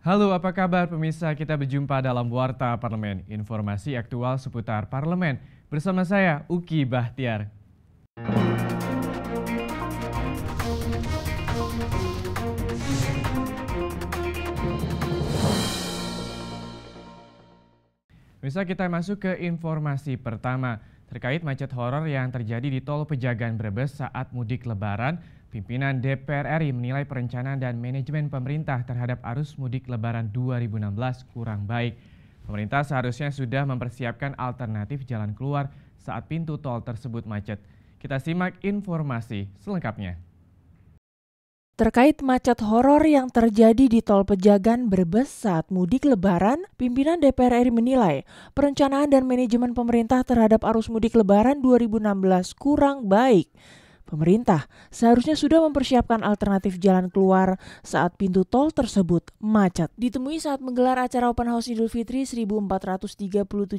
Halo, apa kabar pemirsa? Kita berjumpa dalam Warta Parlemen, informasi aktual seputar parlemen. Bersama saya, Uki Bahtiar. Pemirsa, kita masuk ke informasi pertama. Terkait macet horor yang terjadi di Tol Pejagan Brebes saat mudik Lebaran, pimpinan DPR RI menilai perencanaan dan manajemen pemerintah terhadap arus mudik Lebaran 2016 kurang baik. Pemerintah seharusnya sudah mempersiapkan alternatif jalan keluar saat pintu tol tersebut macet. Kita simak informasi selengkapnya. Terkait macet horor yang terjadi di Tol Pejagan Brebes saat mudik Lebaran, pimpinan DPR RI menilai perencanaan dan manajemen pemerintah terhadap arus mudik Lebaran 2016 kurang baik. Pemerintah seharusnya sudah mempersiapkan alternatif jalan keluar saat pintu tol tersebut macet. Ditemui saat menggelar acara Open House Idul Fitri 1437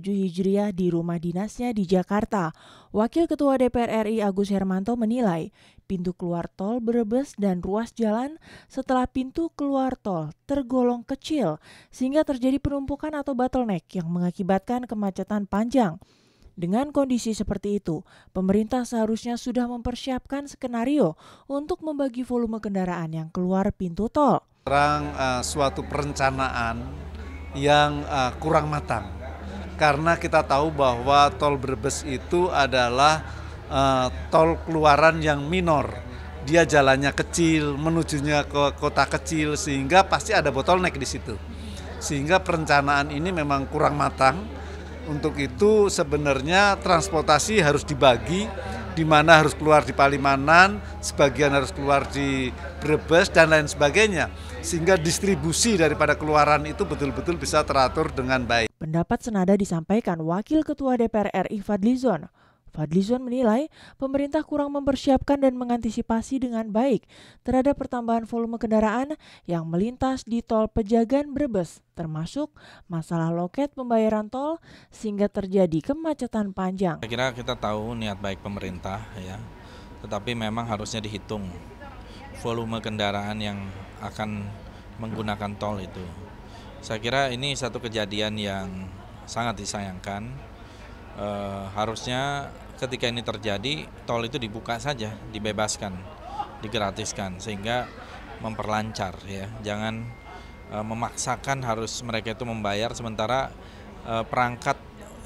Hijriah di rumah dinasnya di Jakarta, Wakil Ketua DPR RI Agus Hermanto menilai pintu keluar tol Brebes dan ruas jalan setelah pintu keluar tol tergolong kecil sehingga terjadi penumpukan atau bottleneck yang mengakibatkan kemacetan panjang. Dengan kondisi seperti itu, pemerintah seharusnya sudah mempersiapkan skenario untuk membagi volume kendaraan yang keluar pintu tol. Suatu perencanaan yang kurang matang, karena kita tahu bahwa tol Brebes itu adalah tol keluaran yang minor. Dia jalannya kecil, menujunya ke kota kecil, sehingga pasti ada bottleneck di situ. Sehingga perencanaan ini memang kurang matang. Untuk itu sebenarnya transportasi harus dibagi, di mana harus keluar di Palimanan, sebagian harus keluar di Brebes dan lain sebagainya. Sehingga distribusi daripada keluaran itu betul-betul bisa teratur dengan baik. Pendapat senada disampaikan Wakil Ketua DPR RI Fadlizon. Fadlizon menilai pemerintah kurang mempersiapkan dan mengantisipasi dengan baik terhadap pertambahan volume kendaraan yang melintas di Tol Pejagan Brebes, termasuk masalah loket pembayaran tol sehingga terjadi kemacetan panjang. Saya kira kita tahu niat baik pemerintah ya, tetapi memang harusnya dihitung volume kendaraan yang akan menggunakan tol itu. Saya kira ini satu kejadian yang sangat disayangkan. Harusnya ketika ini terjadi, tol itu dibuka saja, dibebaskan, digratiskan, sehingga memperlancar ya. Jangan memaksakan harus mereka itu membayar, sementara perangkat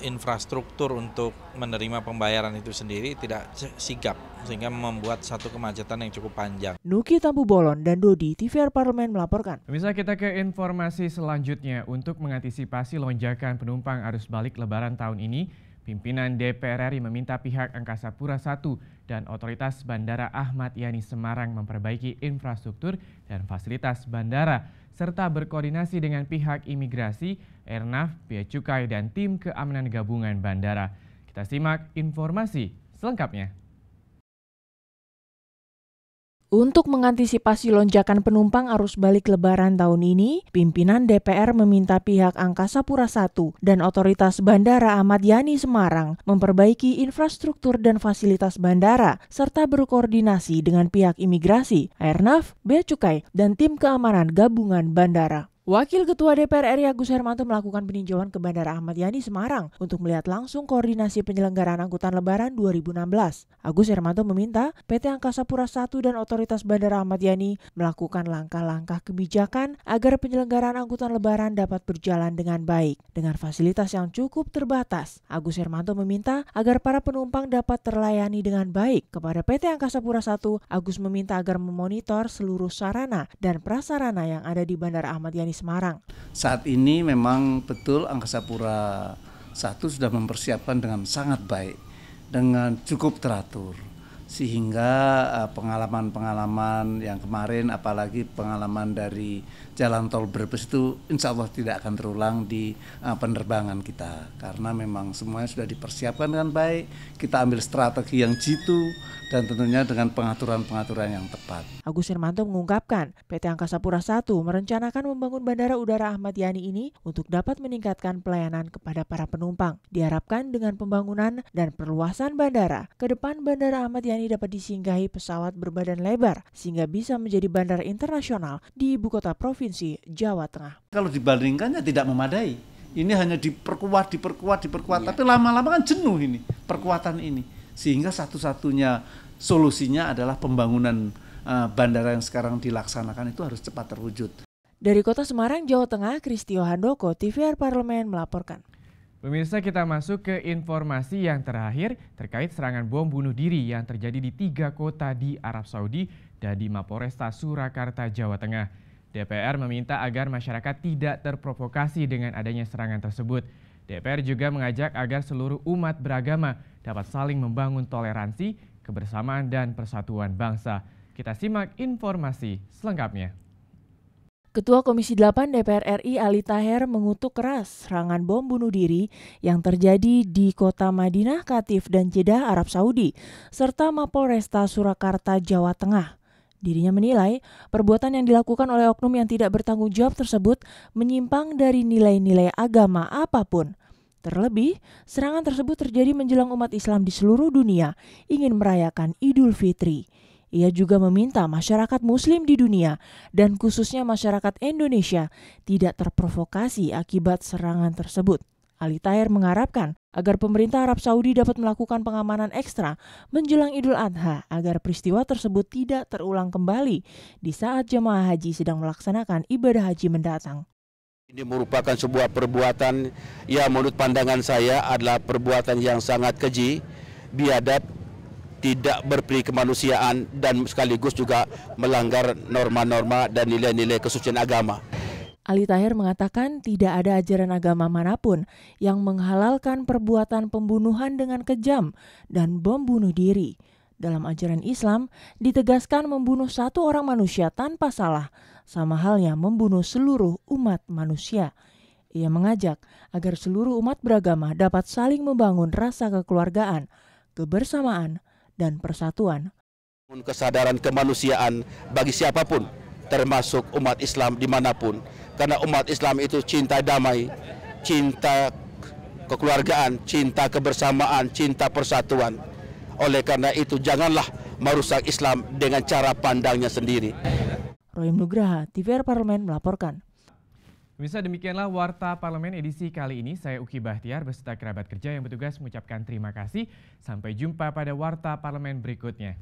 infrastruktur untuk menerima pembayaran itu sendiri tidak sigap, sehingga membuat satu kemacetan yang cukup panjang. Nuki Tampu Bolon dan Dodi, TVR Parlemen melaporkan. Pemirsa, kita ke informasi selanjutnya. Untuk mengantisipasi lonjakan penumpang arus balik Lebaran tahun ini, pimpinan DPR RI meminta pihak Angkasa Pura I dan Otoritas Bandara Ahmad Yani Semarang memperbaiki infrastruktur dan fasilitas bandara, serta berkoordinasi dengan pihak imigrasi, Airnav, Bea Cukai, dan tim keamanan gabungan bandara. Kita simak informasi selengkapnya. Untuk mengantisipasi lonjakan penumpang arus balik Lebaran tahun ini, pimpinan DPR meminta pihak Angkasa Pura I dan Otoritas Bandara Ahmad Yani Semarang memperbaiki infrastruktur dan fasilitas bandara, serta berkoordinasi dengan pihak imigrasi, Airnav, Bea Cukai, dan tim keamanan gabungan bandara. Wakil Ketua DPR RI Agus Hermanto melakukan peninjauan ke Bandara Ahmad Yani Semarang untuk melihat langsung koordinasi penyelenggaraan angkutan Lebaran 2016. Agus Hermanto meminta PT Angkasa Pura I dan Otoritas Bandara Ahmad Yani melakukan langkah-langkah kebijakan agar penyelenggaraan angkutan Lebaran dapat berjalan dengan baik. Dengan fasilitas yang cukup terbatas, Agus Hermanto meminta agar para penumpang dapat terlayani dengan baik. Kepada PT Angkasa Pura I, Agus meminta agar memonitor seluruh sarana dan prasarana yang ada di Bandara Ahmad Yani Semarang. Saat ini memang betul Angkasa Pura I sudah mempersiapkan dengan sangat baik, dengan cukup teratur, sehingga pengalaman-pengalaman yang kemarin, apalagi pengalaman dari jalan tol Brebes itu insya Allah tidak akan terulang di penerbangan kita, karena memang semuanya sudah dipersiapkan dengan baik. Kita ambil strategi yang jitu dan tentunya dengan pengaturan-pengaturan yang tepat. Agus Hermanto mengungkapkan, PT Angkasa Pura I merencanakan membangun Bandara Udara Ahmad Yani ini untuk dapat meningkatkan pelayanan kepada para penumpang. Diharapkan dengan pembangunan dan perluasan bandara, ke depan Bandara Ahmad Yani Yani dapat disinggahi pesawat berbadan lebar sehingga bisa menjadi bandara internasional di ibu kota provinsi Jawa Tengah. Kalau dibandingkannya tidak memadai. Ini hanya diperkuat, tapi lama-lama kan jenuh ini perkuatan ini. Sehingga satu-satunya solusinya adalah pembangunan bandara yang sekarang dilaksanakan itu harus cepat terwujud. Dari Kota Semarang, Jawa Tengah, Kristio Handoko, TVR Parlemen melaporkan. Pemirsa, kita masuk ke informasi yang terakhir terkait serangan bom bunuh diri yang terjadi di 3 kota di Arab Saudi dan di Mapolresta Surakarta, Jawa Tengah. DPR meminta agar masyarakat tidak terprovokasi dengan adanya serangan tersebut. DPR juga mengajak agar seluruh umat beragama dapat saling membangun toleransi, kebersamaan, dan persatuan bangsa. Kita simak informasi selengkapnya. Ketua Komisi 8 DPR RI Ali Taher mengutuk keras serangan bom bunuh diri yang terjadi di kota Madinah, Qatif, dan Jeddah, Arab Saudi, serta Mapolresta Surakarta, Jawa Tengah. Dirinya menilai perbuatan yang dilakukan oleh oknum yang tidak bertanggung jawab tersebut menyimpang dari nilai-nilai agama apapun. Terlebih, serangan tersebut terjadi menjelang umat Islam di seluruh dunia ingin merayakan Idul Fitri. Ia juga meminta masyarakat muslim di dunia dan khususnya masyarakat Indonesia tidak terprovokasi akibat serangan tersebut. Ali Taher mengharapkan agar pemerintah Arab Saudi dapat melakukan pengamanan ekstra menjelang Idul Adha agar peristiwa tersebut tidak terulang kembali di saat jemaah haji sedang melaksanakan ibadah haji mendatang. Ini merupakan sebuah perbuatan yang menurut pandangan saya adalah perbuatan yang sangat keji, biadab, tidak berperi kemanusiaan dan sekaligus juga melanggar norma-norma dan nilai-nilai kesucian agama. Ali Taher mengatakan tidak ada ajaran agama manapun yang menghalalkan perbuatan pembunuhan dengan kejam dan bom bunuh diri. Dalam ajaran Islam, ditegaskan membunuh satu orang manusia tanpa salah, sama halnya membunuh seluruh umat manusia. Ia mengajak agar seluruh umat beragama dapat saling membangun rasa kekeluargaan, kebersamaan, dan persatuan. Kesadaran kemanusiaan bagi siapapun, termasuk umat Islam dimanapun. Karena umat Islam itu cinta damai, cinta kekeluargaan, cinta kebersamaan, cinta persatuan. Oleh karena itu janganlah merusak Islam dengan cara pandangnya sendiri. Rohim Nugraha, TVR Parlemen melaporkan. Bisa demikianlah Warta Parlemen edisi kali ini. Saya Uki Bahtiar beserta kerabat kerja yang bertugas mengucapkan terima kasih. Sampai jumpa pada Warta Parlemen berikutnya.